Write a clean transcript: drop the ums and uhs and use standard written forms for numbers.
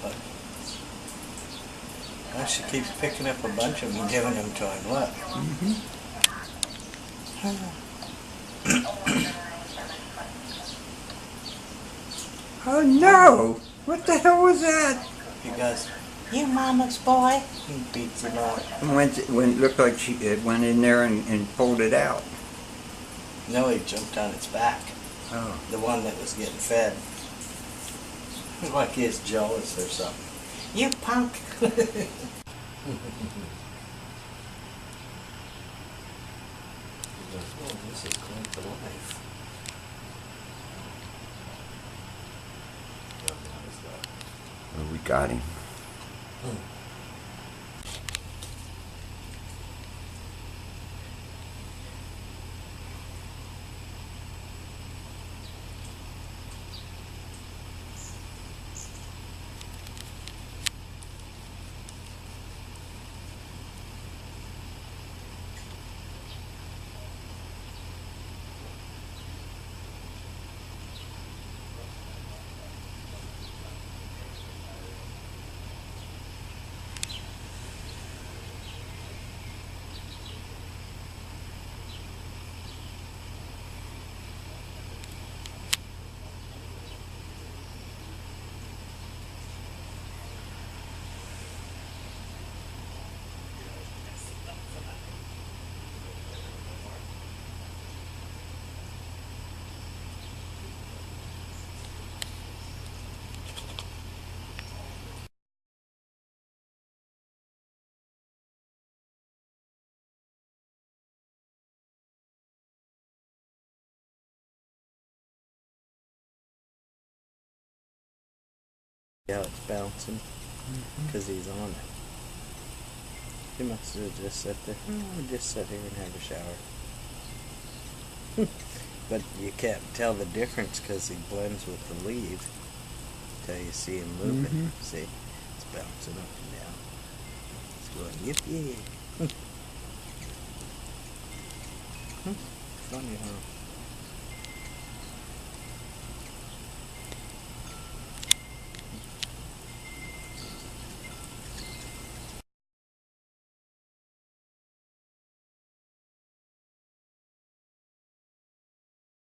But well, she keeps picking up a bunch of them and giving them to him. Look. Oh no! What the hell was that? He goes, "You mama's boy." He beats him up. When it looked like it went in there and pulled it out. No, he jumped on its back. Oh. The one that was getting fed. Like he's jealous or something. You punk! He goes, "Oh, this is quite the life." Oh, we got him. Yeah, it's bouncing because he's on it. He must have just sat there. Oh, just sit here and have a shower. But you can't tell the difference because he blends with the leaves until you see him moving. See, it's bouncing up and down. It's going yippee. Funny, huh?